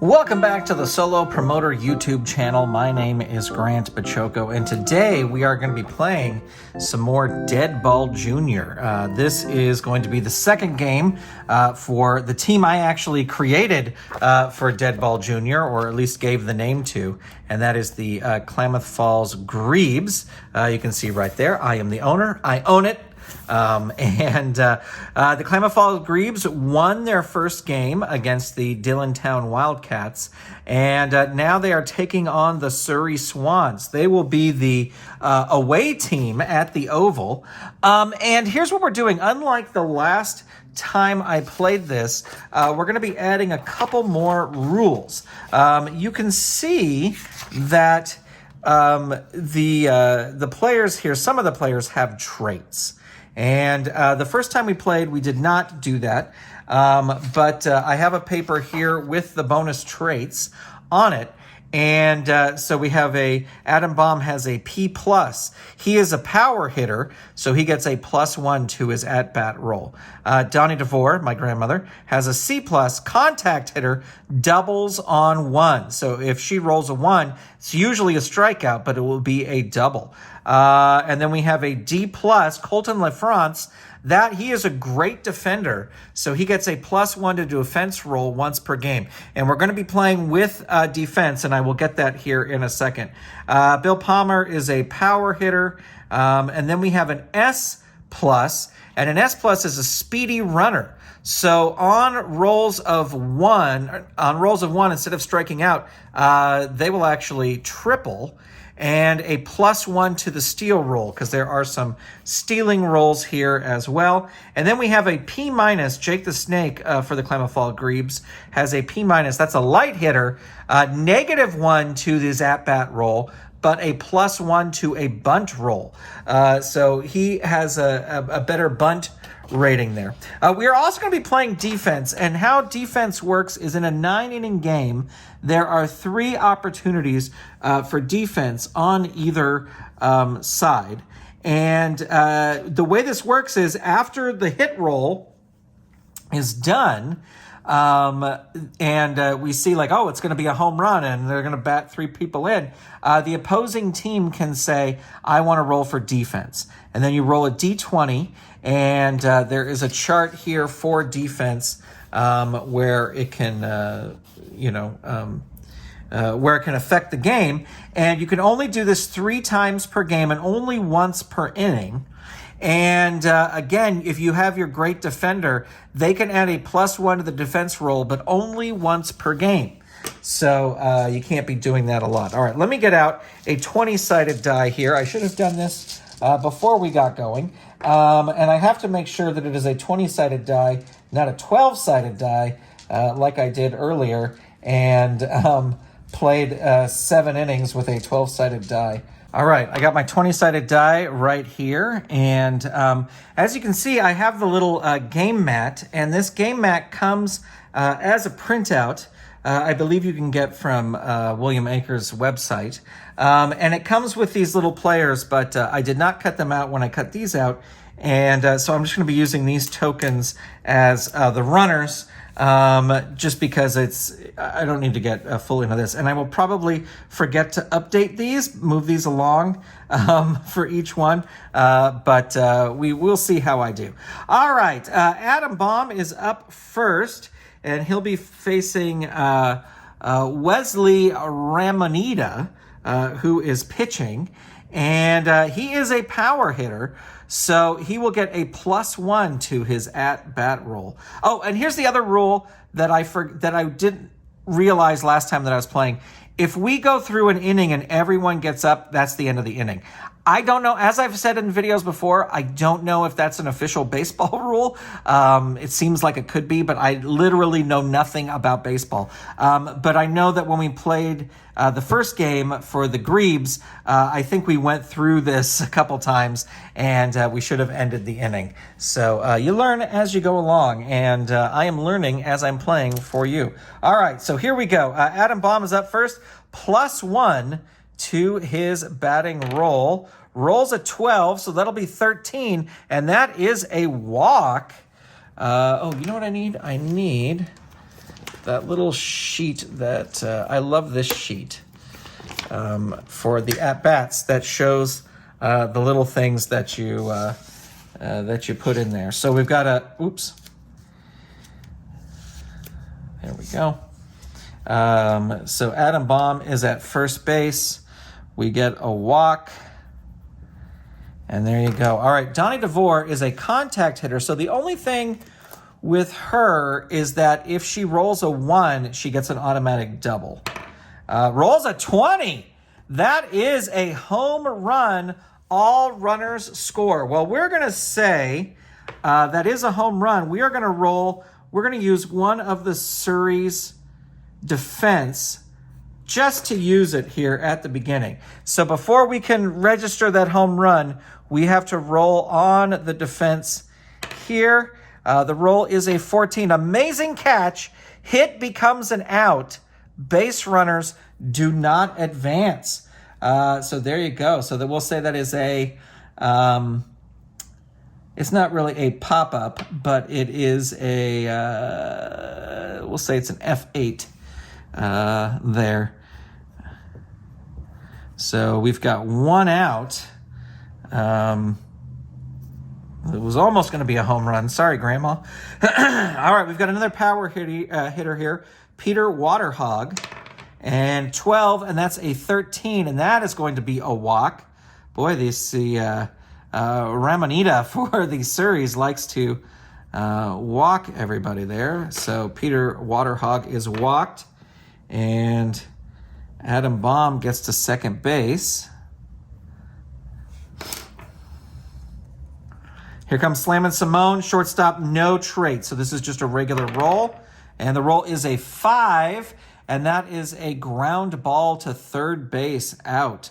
Welcome back to the Solo Promoter YouTube channel. My name is Grant Bachoco, and today we are going to be playing some more Deadball Jr. This is going to be the second game for the team I actually created for Deadball Jr., or at least gave the name to, and that is the Klamath Falls Grebes. You can see right there, I am the owner. I own it. The Klamath Falls Grebes won their first game against the Dillontown Wildcats, and now they are taking on the Surrey Swans. They will be the away team at the Oval. And here's what we're doing. Unlike the last time I played this, we're going to be adding a couple more rules. You can see that the players here, some of the players have traits. And the first time we played, we did not do that. But I have a paper here with the bonus traits on it. And so we have Adam Baum has a P+. He is a power hitter, so he gets a +1 to his at-bat roll. Donnie DeVore, my grandmother, has a C+, contact hitter, doubles on 1. So if she rolls a 1, it's usually a strikeout, but it will be a double. And then we have a D+, Colton LaFrance. That he is a great defender, so he gets a +1 to defense roll once per game. And we're going to be playing with defense, and I will get that here in a second. Bill Palmer is a power hitter, and then we have an S+, and an S+ is a speedy runner. So on rolls of one, instead of striking out, they will actually triple. And a +1 to the steal roll, because there are some stealing rolls here as well. And then we have a P-. Jake the Snake for the Klamath Falls Grebes has a P-. That's a light hitter. -1 to his at-bat roll, but a +1 to a bunt roll. So he has a better bunt rating there. We are also going to be playing defense, and how defense works is in a 9-inning game, there are 3 opportunities for defense on either side. And the way this works is after the hit roll is done, and we see like, oh, it's going to be a home run and they're going to bat 3 people in, the opposing team can say, I want to roll for defense. And then you roll a D20, and there is a chart here for defense where it can, where it can affect the game. And you can only do this 3 times per game and only once per inning. And again, if you have your great defender, they can add a +1 to the defense roll, but only once per game. So you can't be doing that a lot. All right, let me get out a 20-sided die here. I should have done this before we got going. And I have to make sure that it is a 20-sided die, not a 12-sided die, like I did earlier, and played 7 innings with a 12-sided die. All right, I got my 20-sided die right here, and as you can see, I have the little game mat, and this game mat comes as a printout. I believe you can get from William Akers' website, and it comes with these little players, but I did not cut them out when I cut these out, and so I'm just going to be using these tokens as the runners, just because I don't need to get full into this. And I will probably forget to update these, move these along for each one, but we will see how I do. All right, Adam Baum is up first, and he'll be facing Wesley Ramonita, who is pitching, and he is a power hitter. So he will get a +1 to his at-bat roll. Oh, and here's the other rule that I didn't realize last time that I was playing. If we go through an inning and everyone gets up, that's the end of the inning. I don't know, as I've said in videos before, I don't know if that's an official baseball rule. It seems like it could be, but I literally know nothing about baseball. But I know that when we played the first game for the Grebes, I think we went through this a couple times, and we should have ended the inning. So you learn as you go along, and I am learning as I'm playing for you. All right, so here we go. Adam Baum is up first, +1 to his batting roll. Rolls a 12, so that'll be 13, and that is a walk. Oh, you know what I need? I need that little sheet that I love this sheet for the at-bats that shows the little things that you put in there. So we've got a, oops. There we go. So Adam Baum is at first base. We get a walk. And there you go. All right, Donnie DeVore is a contact hitter. So the only thing with her is that if she rolls a 1, she gets an automatic double. Rolls a 20. That is a home run. All runners score. Well, we're going to say that is a home run. We are going to roll. We're going to use one of the Surrey's defense just to use it here at the beginning. So before we can register that home run, we have to roll on the defense here. The roll is a 14. Amazing catch. Hit becomes an out. Base runners do not advance. So there you go. So that we'll say that is a, it's not really a pop-up, but it is a, we'll say it's an F8 there. So we've got one out. It was almost going to be a home run. Sorry, Grandma. All right, we've got another power hitter here, Peter Waterhog, and 12, and that's a 13, and that is going to be a walk. Boy, the Ramonita for the Surreys likes to walk everybody there. So Peter Waterhog is walked, and Adam Baum gets to second base. Here comes Slammin' Simone, shortstop, no trait. So this is just a regular roll. And the roll is a 5, and that is a ground ball to third base, out.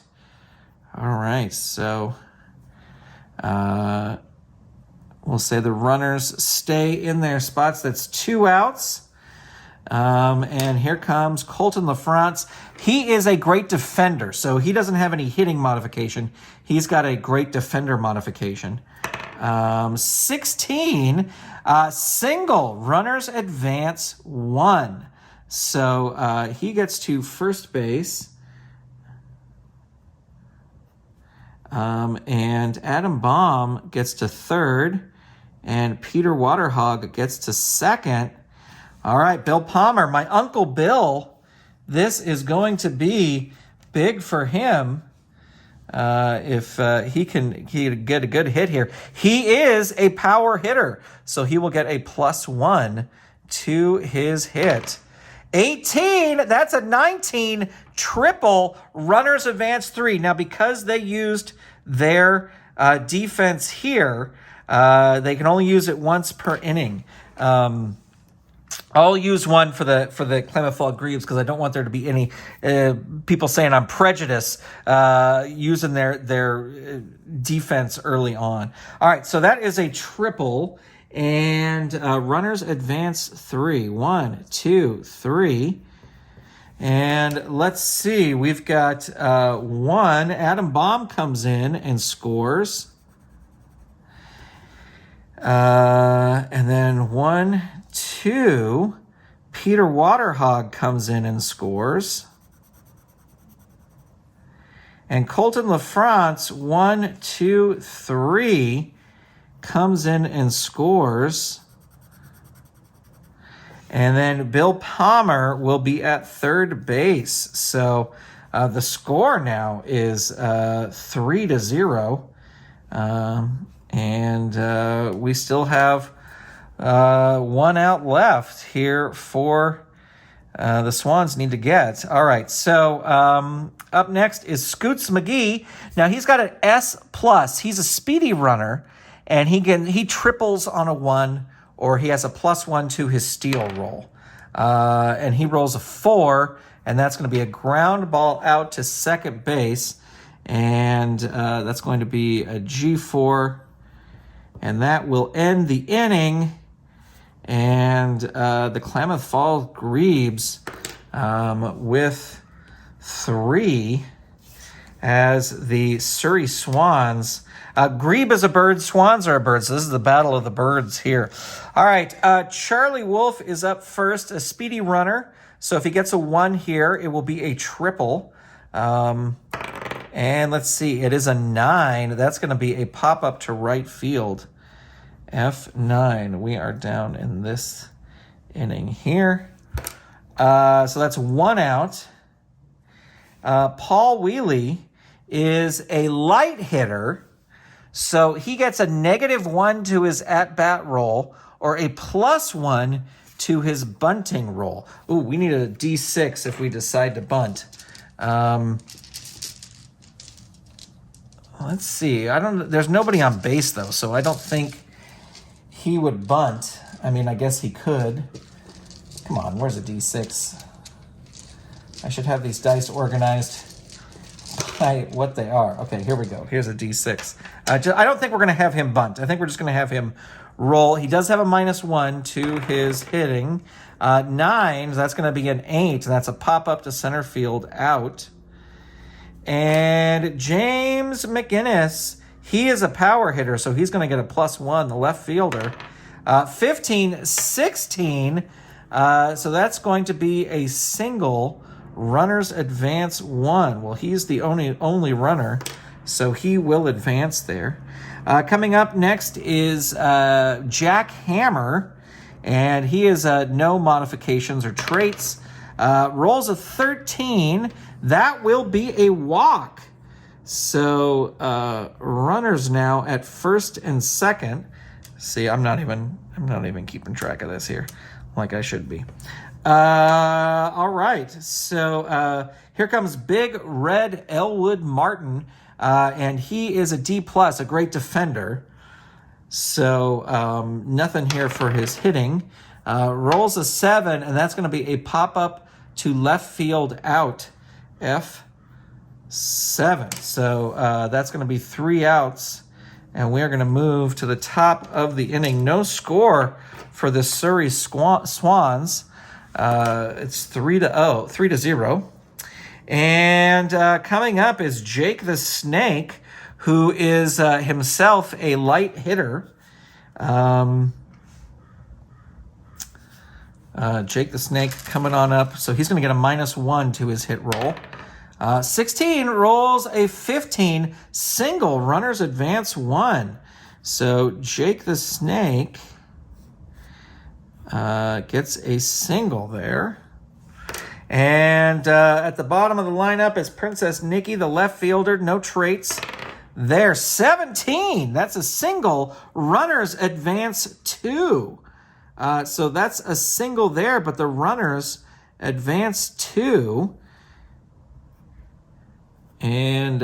All right, so we'll say the runners stay in their spots. That's 2 outs. And here comes Colton LaFrance. He is a great defender, so he doesn't have any hitting modification. He's got a great defender modification. 16, single, runners advance 1. So he gets to first base. And Adam Baum gets to third. And Peter Waterhog gets to second. All right, Bill Palmer, my Uncle Bill. This is going to be big for him. If he can get a good hit here. He is a power hitter, so he will get a +1 to his hit. 18, that's a 19, triple, runners advance 3. Now, because they used their defense here, they can only use it once per inning. I'll use one for the Klamath Fall Grebes because I don't want there to be any people saying I'm prejudiced using their defense early on. All right, so that is a triple, and runners advance 3. 1, 2, 3. And let's see, we've got 1. Adam Baum comes in and scores. And then 1, 2, Peter Waterhog comes in and scores. And Colton LaFrance, 1, 2, 3, comes in and scores. And then Bill Palmer will be at third base. So the score now is 3-0. And we still have 1 out left here for the Swans need to get. All right, so up next is Scoots McGee. Now he's got an S+. He's a speedy runner, and he triples on a 1, or he has a +1 to his steal roll. And he rolls a 4, and that's going to be a ground ball out to second base, and that's going to be a G4, and that will end the inning. And the Klamath Fall Grebes with 3 as the Surrey Swans. Grebe is a bird. Swans are a bird. So this is the battle of the birds here. All right. Charlie Wolf is up first, a speedy runner. So if he gets a 1 here, it will be a triple. And let's see. It is a 9. That's going to be a pop-up to right field. F9. We are down in this inning here. So that's 1 out. Paul Wheely is a light hitter. So he gets a -1 to his at-bat roll or a +1 to his bunting roll. Ooh, we need a D6 if we decide to bunt. Let's see. There's nobody on base, though, so I don't think he would bunt. I mean, I guess he could. Come on, where's a D6? I should have these dice organized by what they are. Okay, here we go. Here's a D6. I don't think we're going to have him bunt. I think we're just going to have him roll. He does have a -1 to his hitting. 9, that's going to be an 8, and that's a pop-up to center field out. And James McInnes, he is a power hitter, so he's going to get a +1, the left fielder. 15, 16, so that's going to be a single. Runners advance 1. Well, he's the only runner, so he will advance there. Coming up next is Jack Hammer, and he is no modifications or traits. Rolls a 13. That will be a walk. So runners now at first and second. See, I'm not even keeping track of this here, like I should be. All right, so here comes Big Red Elwood Martin, and he is a D+, a great defender. So nothing here for his hitting. Rolls a 7, and that's going to be a pop-up to left field out, F7. So that's going to be 3 outs, and we're going to move to the top of the inning. No score for the Surrey Swans. It's 3-0. And coming up is Jake the Snake, who is himself a light hitter. Jake the Snake coming on up, so he's going to get a -1 to his hit roll. 16 rolls a 15, single, runners advance 1. So Jake the Snake gets a single there. And at the bottom of the lineup is Princess Nikki, the left fielder. No traits there. 17. That's a single. Runners advance 2. So that's a single there, but the runners advance 2. And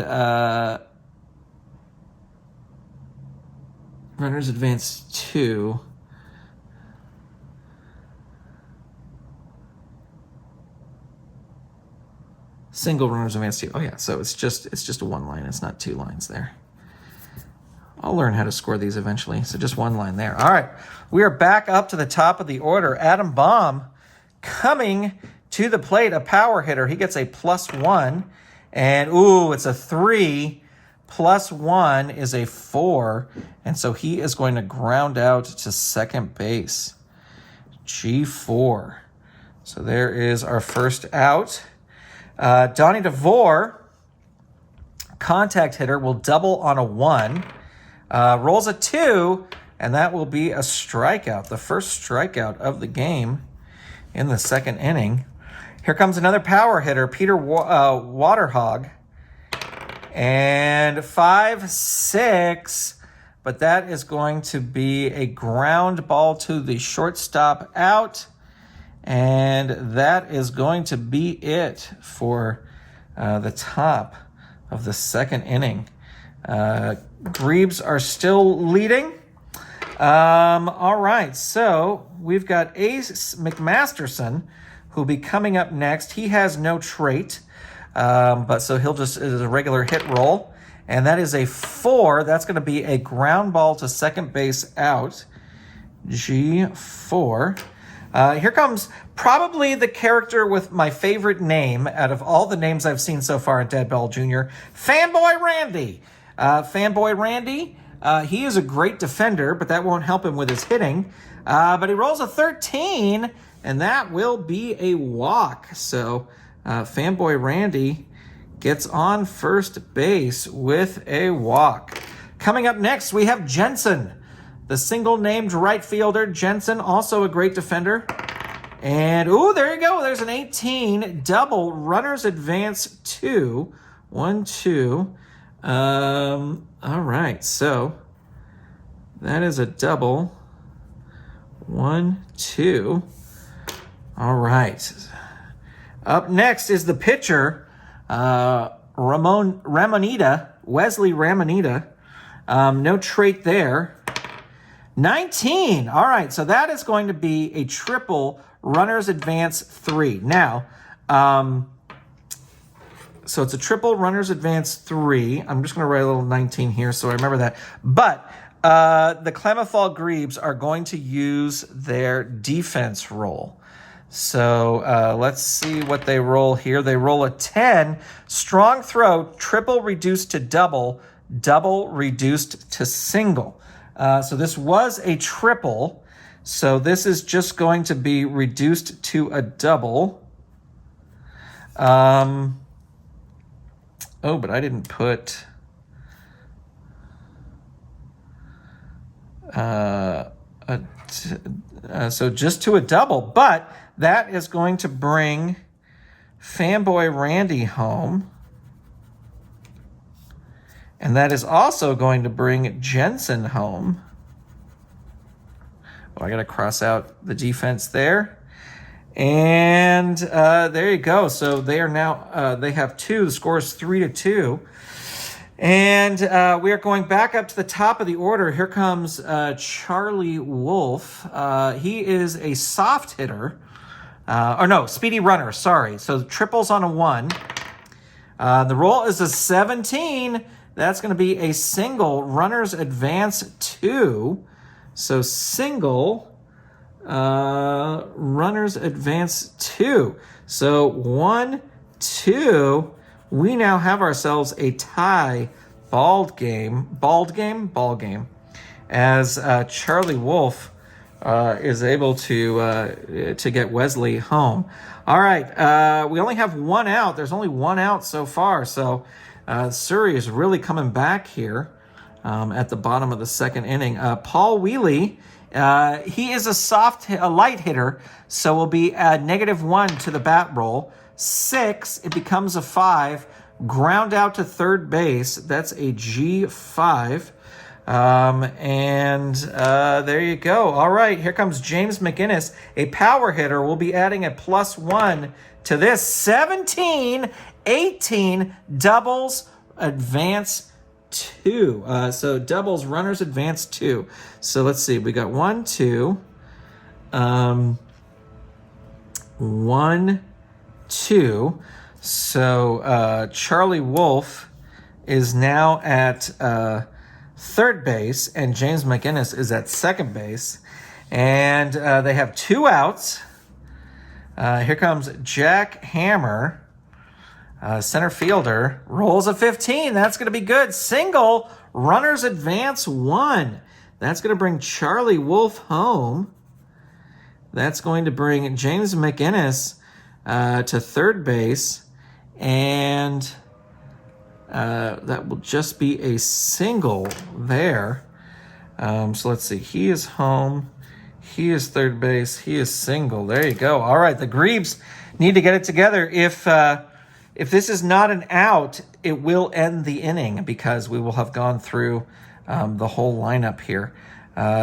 runners advance 2. Single, runners advance 2. Oh yeah, so it's just a 1 line. It's not 2 lines there. I'll learn how to score these eventually. So just 1 line there. All right, we are back up to the top of the order. Adam Baum coming to the plate, a power hitter. He gets a +1, and ooh, it's a 3. +1 is a 4, and so he is going to ground out to second base. G4. So there is our first out. Donnie DeVore, contact hitter, will double on a 1. Rolls a 2, and that will be a strikeout, the first strikeout of the game in the second inning. Here comes another power hitter, Peter Waterhog, and 5-6, but that is going to be a ground ball to the shortstop out. And that is going to be it for the top of the second inning. Grebes are still leading. All right, so we've got Ace McMasterson, who'll be coming up next. He has no trait, but so he'll just is a regular hit roll. And that is a 4. That's going to be a ground ball to second base out. G4. Here comes probably the character with my favorite name out of all the names I've seen so far in Deadball Jr., Fanboy Randy. Fanboy Randy, he is a great defender, but that won't help him with his hitting. But he rolls a 13, and that will be a walk. So Fanboy Randy gets on first base with a walk. Coming up next, we have Jensen, the single-named right fielder. Jensen, also a great defender. And, ooh, there you go. There's an 18 double. Runners advance 2. 1, 2. All right, so that is a double. 1, 2. All right. Up next is the pitcher, Ramonita, Wesley Ramonita. No trait there. 19. All right, so that is going to be a triple. Runners advance 3. Now, so it's a triple, runners advance 3. I'm just going to write a little 19 here so I remember that. But the Klamath Grebes are going to use their defense roll. So let's see what they roll here. They roll a 10. Strong throw, triple reduced to double, double reduced to single. So this was a triple. So this is just going to be reduced to a double. Oh, but I didn't put... so just to a double. But that is going to bring Fanboy Randy home. And that is also going to bring Jensen home. Oh, I got to cross out the defense there. And there you go. So they are now, they have 2. The score is 3-2. And we are going back up to the top of the order. Here comes Charlie Wolf. He is a soft hitter. Or no, speedy runner, sorry. So triples on a 1. The roll is a 17. That's going to be a single. Runners advance 2. So single, runners advance 2. So 1, 2. We now have ourselves a tie ball game, as Charlie Wolf is able to get Wesley home. All right, we only have 1 out. There's only 1 out so far, so Surrey is really coming back here. At the bottom of the second inning. Paul Wheely, he is a light hitter, so will be a -1 to the bat roll. 6, it becomes a 5. Ground out to third base. That's a G5. There you go. All right, here comes James McInnes, a power hitter. We'll be adding a +1 to this. 17, 18, doubles, advance 2. So doubles, runners advance 2. So let's see. We got 1, 2. 1, 2. So Charlie Wolf is now at third base, and James McInnes is at second base. And they have 2 outs. Here comes Jack Hammer. Center fielder rolls a 15. That's going to be good. Single. Runners advance 1. That's going to bring Charlie Wolf home. That's going to bring James McInnes to third base. And that will just be a single there. So let's see. He is home. He is third base. He is single. There you go. All right. The Grebes need to get it together. If this is not an out, it will end the inning because we will have gone through the whole lineup here.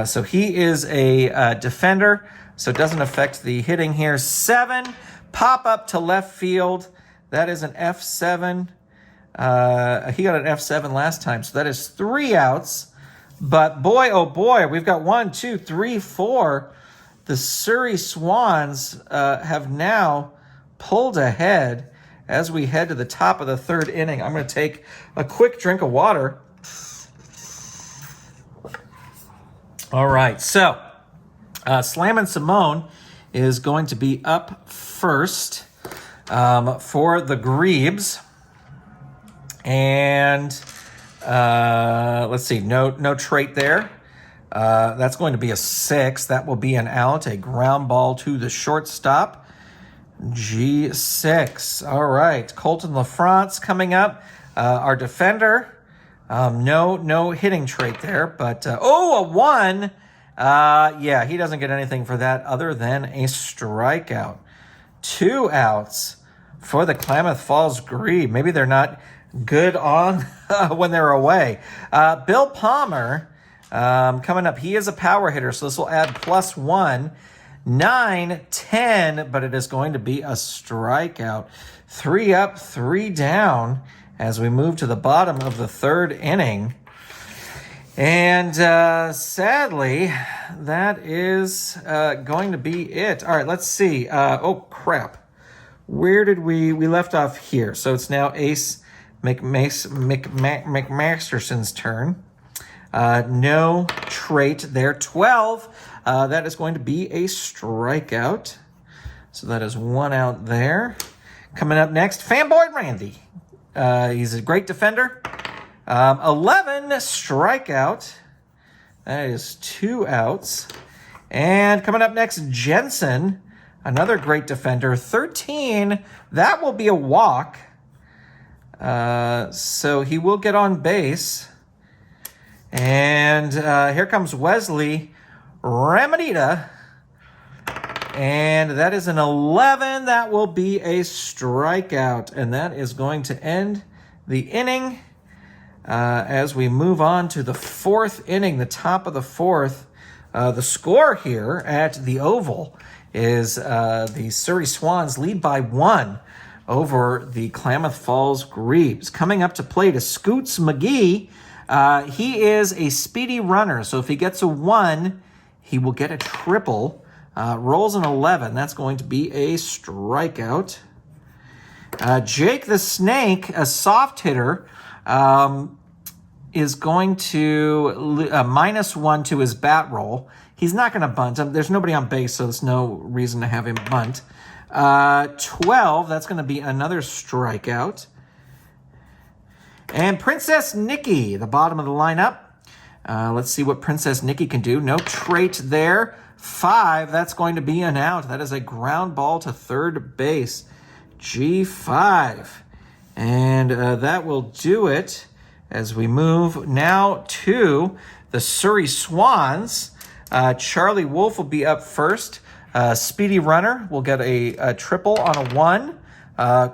So he is a defender, so it doesn't affect the hitting here. 7, pop up to left field. That is an F7. He got an F7 last time, so that is 3 outs. But boy, oh boy, we've got 1, 2, 3, 4. The Surrey Swans have now pulled ahead. As we head to the top of the third inning, I'm going to take a quick drink of water. All right, so Slam and Simone is going to be up first for the Grebes. And Let's see, no trait there. That's going to be a 6. That will be an out, a ground ball to the shortstop. G6. All right, Colton LaFrance coming up. Our defender. No hitting trait there, but a 1. Yeah, he doesn't get anything for that other than a strikeout. 2 outs for the Klamath Falls Grebes. Maybe they're not good on when they're away. Bill Palmer coming up. He is a power hitter, so this will add +1. 9, 10, but it is going to be a strikeout. 3 up, 3 down as we move to the bottom of the 3rd inning. And sadly, that is going to be it. All right, let's see. Oh, crap. Where did we left off here? So it's now Ace McMasterson's turn. No trait there. 12. That is going to be a strikeout. So that is 1 out there. Coming up next, Fanboy Randy. He's a great defender. 11 strikeout. That is 2 outs. And coming up next, Jensen, another great defender. 13. That will be a walk. So he will get on base. And here comes Wesley Ramadita. And that is an 11. That will be a strikeout. And that is going to end the inning. As we move on to the 4th inning, the top of the 4th, the score here at the Oval is the Surrey Swans lead by 1 over the Klamath Falls Grebes. Coming up to plate is Scoots McGee. He is a speedy runner, so if he gets a 1, he will get a triple. Rolls an 11. That's going to be a strikeout. Jake the Snake, a soft hitter, is going to -1 to his bat roll. He's not going to bunt. There's nobody on base, so there's no reason to have him bunt. 12, that's going to be another strikeout. And Princess Nikki, the bottom of the lineup. Let's see what Princess Nikki can do. No trait there. 5, that's going to be an out. That is a ground ball to 3rd base. G5. And that will do it as we move now to the Surrey Swans. Charlie Wolf will be up first. Speedy runner will get a triple on a 1.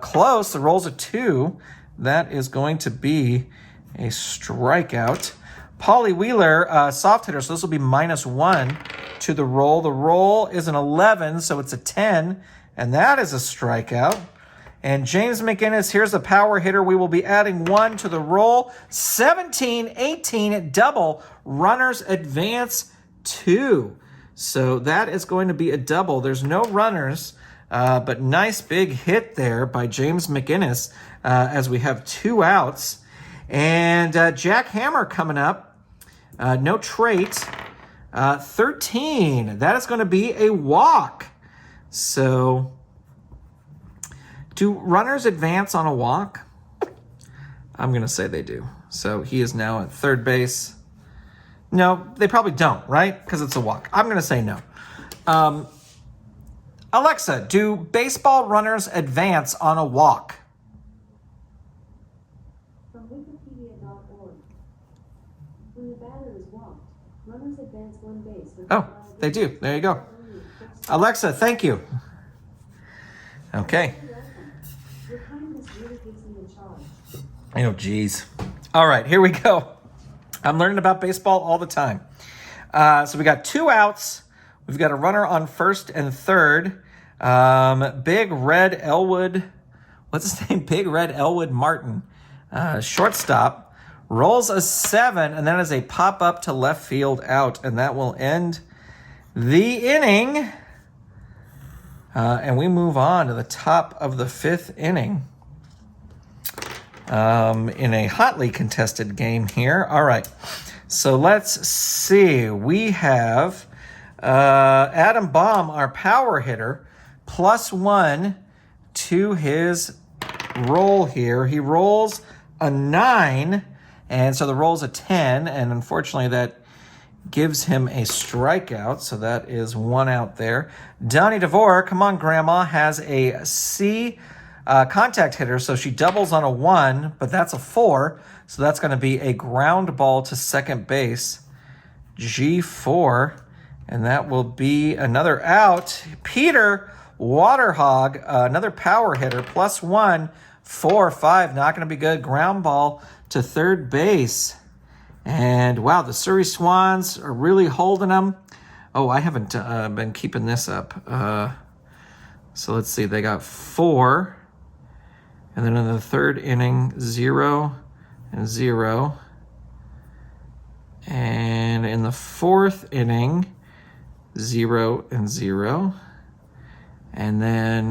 Close, the roll's a 2. That is going to be a strikeout. Paulie Wheeler, soft hitter, so this will be -1 to the roll. The roll is an 11, so it's a 10, and that is a strikeout. And James McInnes, here's the power hitter. We will be adding 1 to the roll. 17, 18, double. Runners advance 2. So that is going to be a double. There's no runners, but nice big hit there by James McInnes as we have 2 outs. And Jack Hammer coming up. No trait. 13. That is going to be a walk. So do runners advance on a walk? I'm going to say they do. So he is now at 3rd base. No, they probably don't, right? Because it's a walk. I'm going to say no. Alexa, do baseball runners advance on a walk? From Wikipedia.org. When the batter is walked, runners advance 1 base. Oh, they do. There you go. Alexa, thank you. Okay. Your kindness really gives me a charge. Oh, geez. All right, here we go. I'm learning about baseball all the time. So we got 2 outs. We've got a runner on 1st and 3rd. Big Red Elwood. What's his name? Big Red Elwood Martin. Shortstop. Rolls a 7, and that is a pop-up to left field out. And that will end the inning. And we move on to the top of the 5th inning. In a hotly contested game here. All right. So let's see. We have Adam Baum, our power hitter, +1 to his roll here. He rolls a 9, And so the roll's a 10, and unfortunately that gives him a strikeout, so that is 1 out there. Donnie DeVore, come on, Grandma, has a C contact hitter, so she doubles on a 1, but that's a 4, so that's going to be a ground ball to second base, G4, and that will be another out. Peter Waterhog, another power hitter, +1, 4, 5, not going to be good. Ground ball to third base. And wow, the Surrey Swans are really holding them. Oh, I haven't been keeping this up. So let's see, they got 4. And then in the third inning, 0 and 0. And in the fourth inning, 0 and 0. And then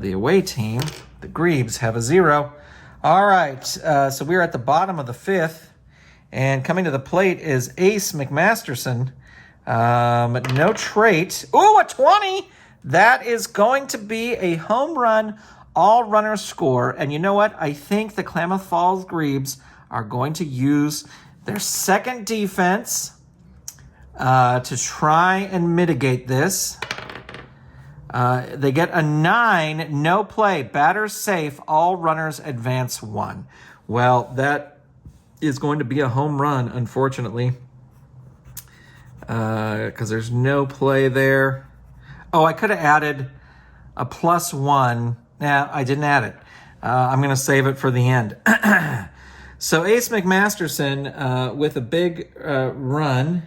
the away team, the Grebes, have a 0. All right, so we're at the bottom of the 5th. And coming to the plate is Ace McMasterson. No trait. Ooh, a 20! That is going to be a home run, all runners score. And you know what? I think the Klamath Falls Grebes are going to use their second defense to try and mitigate this. They get a 9, no play, batters safe, all runners advance 1. Well, that is going to be a home run, unfortunately, because there's no play there. Oh, I could have added a +1. Nah, I didn't add it. I'm going to save it for the end. So Ace McMasterson with a big run.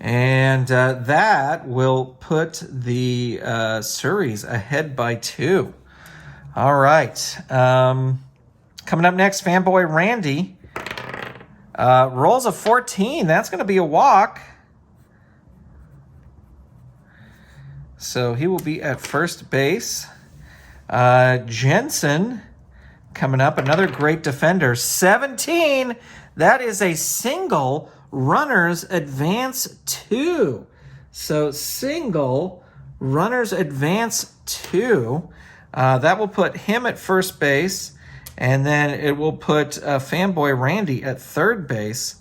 And that will put the Surreys ahead by 2. All right. Coming up next, Fanboy Randy rolls a 14. That's going to be a walk. So he will be at first base. Jensen coming up, another great defender. 17. That is a single. Runners advance 2. So single, runners advance 2. That will put him at first base. And then it will put Fanboy Randy at third base.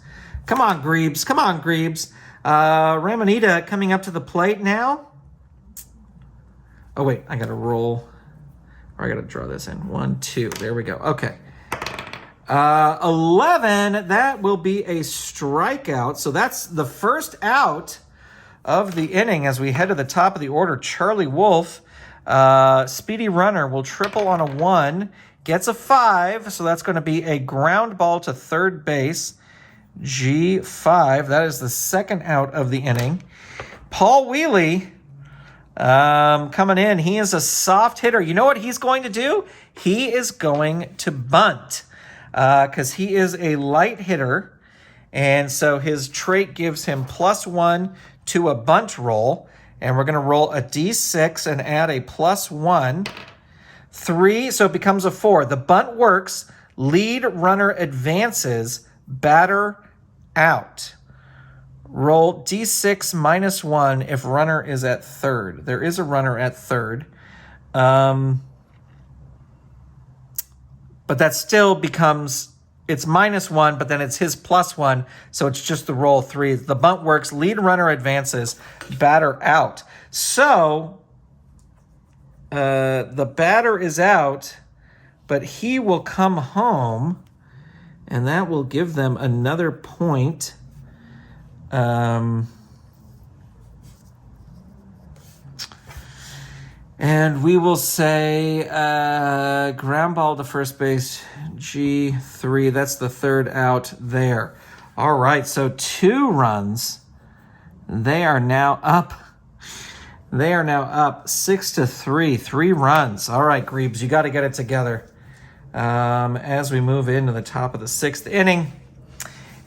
Come on, Grebes. Come on, Grebes. Ramonita coming up to the plate now. Oh, wait. I got to roll. Or I got to draw this in. 1, 2. There we go. Okay. 11, that will be a strikeout. So that's the first out of the inning as we head to the top of the order. Charlie Wolf, speedy runner, will triple on a 1, gets a 5. So that's going to be a ground ball to third base, G5. That is the second out of the inning. Paul Wheely coming in. He is a soft hitter. You know what he's going to do? He is going to bunt. Because he is a light hitter, and so his trait gives him +1 to a bunt roll, and we're going to roll a D6 and add a +1. 3, so it becomes a 4. The bunt works, lead runner advances, batter out. Roll D6 -1 if runner is at third. There is a runner at third. But that still becomes, it's -1, but then it's his +1, so it's just the roll 3. The bunt works, lead runner advances, batter out. So the batter is out, but he will come home, and that will give them another point. And we will say ground ball to first base, G3. That's the third out there. All right, so 2 runs. They are now up. 6-3. 3 runs. All right, Grebes, you got to get it together as we move into the top of the 6th inning.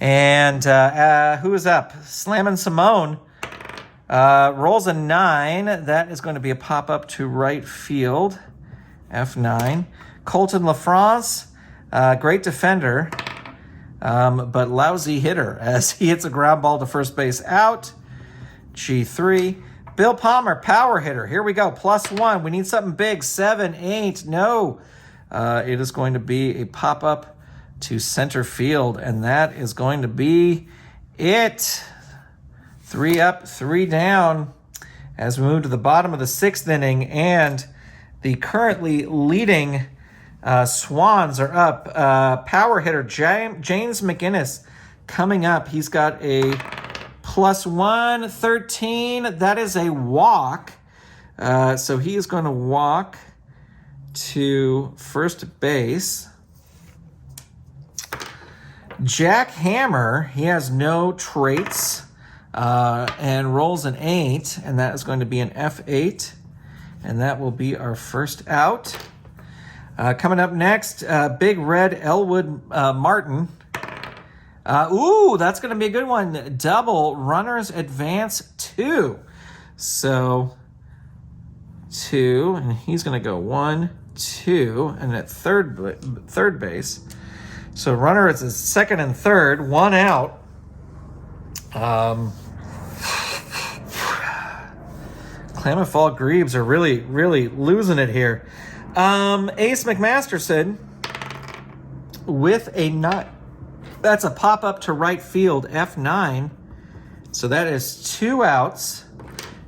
And who is up? Slammin' Simone. Rolls a 9. That is going to be a pop-up to right field. F9. Colton LaFrance, great defender, but lousy hitter as he hits a ground ball to first base out. G3. Bill Palmer, power hitter. Here we go. +1. We need something big. 7, 8. No. It is going to be a pop-up to center field, and that is going to be it. 3 up, 3 down as we move to the bottom of the 6th inning, and the currently leading Swans are up. Power hitter James McInnes coming up. He's got a +1, 13. That is a walk. So he is going to walk to first base. Jack Hammer, he has no traits and rolls an 8, and that is going to be an F8, and that will be our first out. Coming up next, Big Red Elwood Martin. Ooh, that's going to be a good one. Double, runners advance 2. So 2, and he's going to go 1, 2, and at third base. So runner is his second and third, 1 out. Klamath Fall Grebes are really, really losing it here. Ace McMasterson with a nut. That's a pop-up to right field, F9. So that is 2 outs.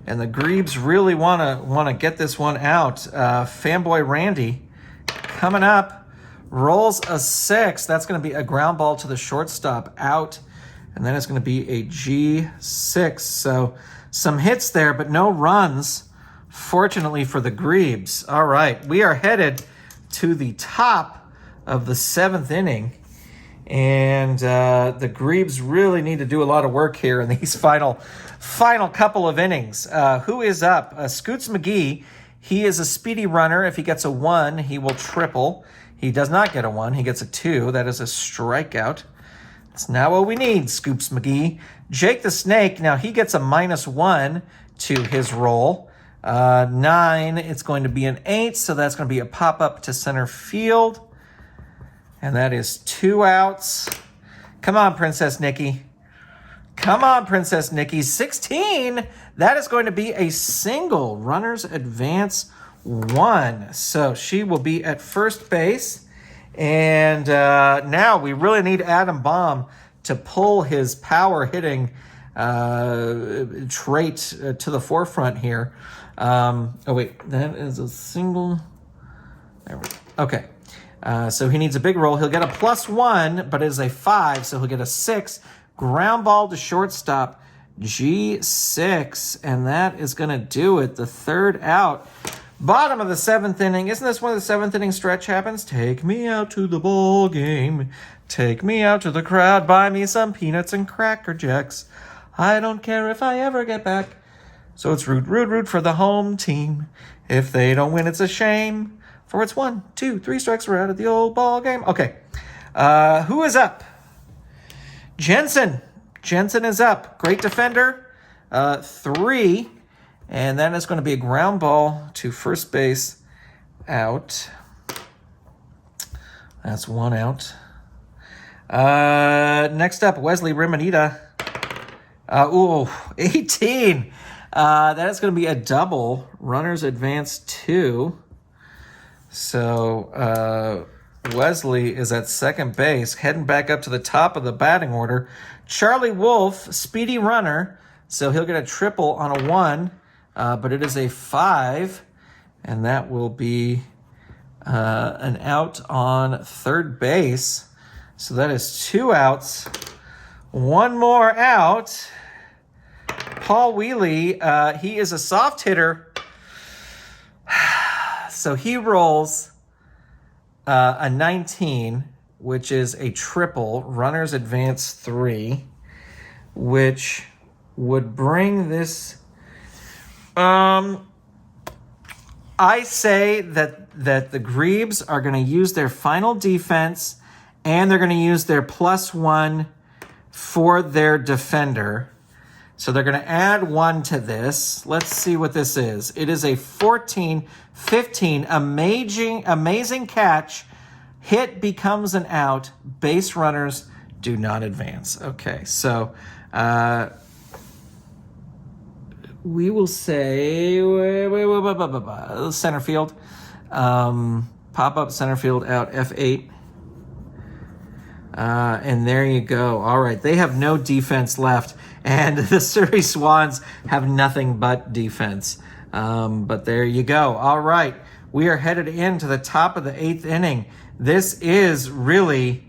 And the Grebes really want to get this one out. Fanboy Randy coming up. Rolls a 6. That's going to be a ground ball to the shortstop, out. And then it's going to be a G6. So some hits there, but no runs, fortunately for the Grebes. All right, we are headed to the top of the 7th inning. And the Grebes really need to do a lot of work here in these final couple of innings. Who is up? Scoots McGee. He is a speedy runner. If he gets a 1, he will triple. He does not get a 1. He gets a 2. That is a strikeout. That's not what we need, Scoops McGee. Jake the Snake. Now he gets a -1 to his roll. 9. It's going to be an 8. So that's going to be a pop-up to center field. And that is 2 outs. Come on, Princess Nikki. Come on, Princess Nikki. 16. That is going to be a single. Runners advance 1. So she will be at first base. And now we really need Adam Baum to pull his power hitting trait to the forefront here. Oh, wait. That is a single. There we go. Okay. So he needs a big roll. He'll get a +1, but it is a 5, so he'll get a 6. Ground ball to shortstop, G6, and that is going to do it. The 3rd out. Bottom of the 7th inning. Isn't this when the 7th inning stretch happens? Take me out to the ball game. Take me out to the crowd. Buy me some peanuts and Cracker Jacks. I don't care if I ever get back. So it's root for the home team. If they don't win, it's a shame. For it's 1, 2, 3 strikes, we're out of the old ball game. Okay. Who is up? Jensen. Jensen is up. Great defender. 3. And then it's going to be a ground ball to first base, out. That's 1 out. Next up, Wesley Rimanita. 18. That is going to be a double. Runners advance 2. So Wesley is at second base, heading back up to the top of the batting order. Charlie Wolf, speedy runner, so he'll get a triple on a 1, but it is a 5, and that will be an out on third base. So that is 2 outs. 1 more out. Paul Wheely, he is a soft hitter. So he rolls a 19, which is a triple. Runners advance 3, which would bring this. I say that the Grebes are going to use their final defense, and they're going to use their +1 for their defender. So they're going to add 1 to this. Let's see what this is. It is a 14-15. Amazing catch. Hit becomes an out. Base runners do not advance. Okay, so we will say center field. Pop up center field out F8. And there you go. All right. They have no defense left. And the Surrey Swans have nothing but defense. But there you go. All right. We are headed into the top of the 8th inning. This is really,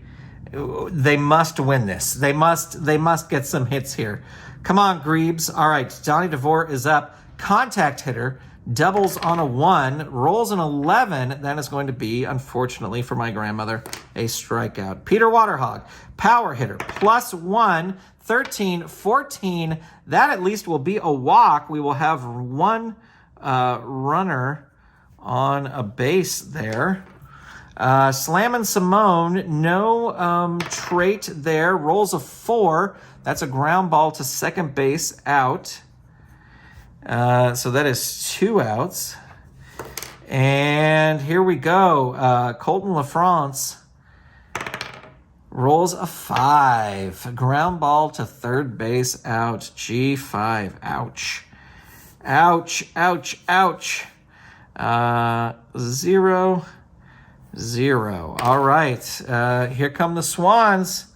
they must win this. They must get some hits here. Come on, Grebes. All right. Johnny DeVore is up. Contact hitter. Doubles on a 1, rolls an 11. That is going to be, unfortunately for my grandmother, a strikeout. Peter Waterhog, power hitter, +1, 13, 14. That at least will be a walk. We will have one runner on a base there. Slammin' Simone, no trait there. Rolls a 4. That's a ground ball to second base out. So that is 2 outs. And here we go. Colton LaFrance rolls a 5. Ground ball to third base out. G5. Ouch. Ouch, ouch, ouch. 0, 0. All right. Here come the Swans.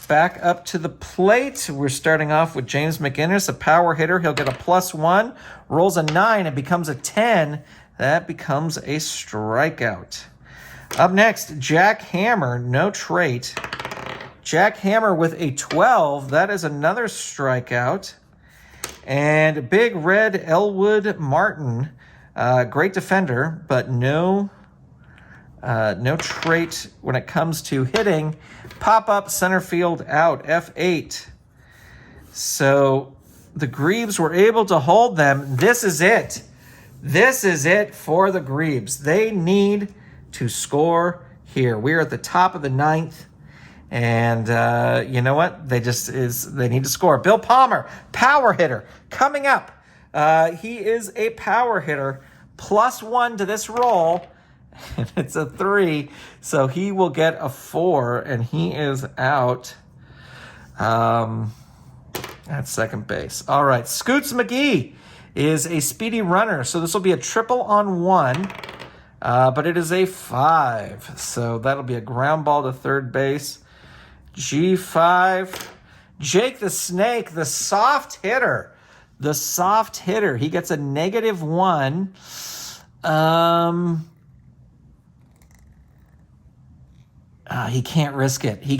Back up to the plate. We're starting off with James McInnes, a power hitter. He'll get a +1. Rolls a 9. It becomes a 10. That becomes a strikeout. Up next, Jack Hammer, no trait. Jack Hammer with a 12. That is another strikeout. And Big Red Elwood Martin, great defender, but no trait when it comes to hitting. Pop up center field out, F8. So the Grebes were able to hold them. This is it. This is it for the Grebes. They need to score here. We're at the top of the 9th. And you know what? They need to score. Bill Palmer, power hitter, coming up. He is a power hitter. +1 to this roll. And it's a 3, so he will get a 4, and he is out at second base. All right, Scoots McGee is a speedy runner, so this will be a triple on 1, but it is a 5, so that'll be a ground ball to third base. G5. Jake the Snake, the soft hitter. He gets a -1. He can't risk it. He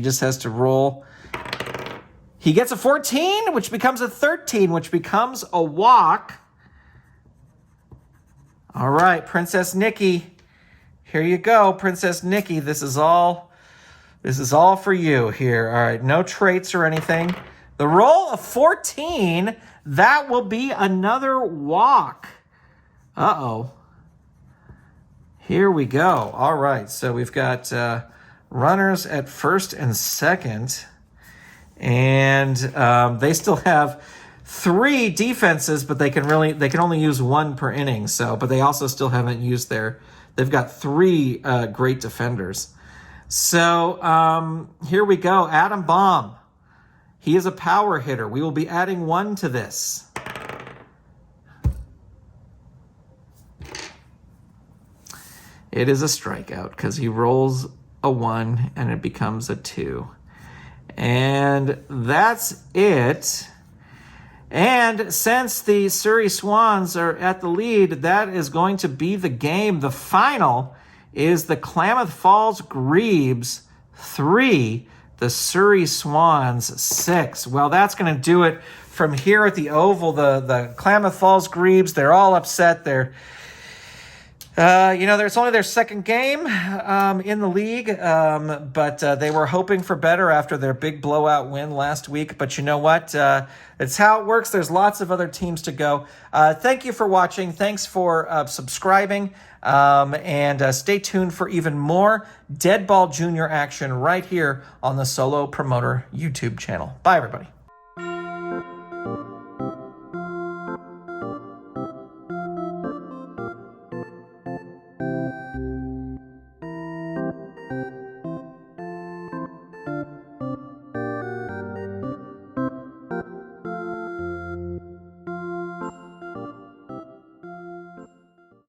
just has to roll. He gets a 14, which becomes a 13, which becomes a walk. All right, Princess Nikki. Here you go, Princess Nikki. This is all for you here. All right, no traits or anything. The roll of 14, that will be another walk. Uh-oh. Here we go. All right, so we've got runners at first and second, and they still have 3 defenses, but they can only use 1 per inning. So, but they also still haven't used they've got 3 great defenders. So here we go. Adam Baum. He is a power hitter. We will be adding 1 to this. It is a strikeout because he rolls a 1 and it becomes a 2. And that's it. And since the Surrey Swans are at the lead, that is going to be the game. The final is the Klamath Falls Grebes 3, the Surrey Swans 6. Well, that's going to do it from here at the Oval. The Klamath Falls Grebes, they're all upset. It's only their second game in the league, but they were hoping for better after their big blowout win last week. But you know what? It's how it works. There's lots of other teams to go. Thank you for watching. Thanks for subscribing, and stay tuned for even more Deadball Junior action right here on the Solo Promoter YouTube channel. Bye, everybody.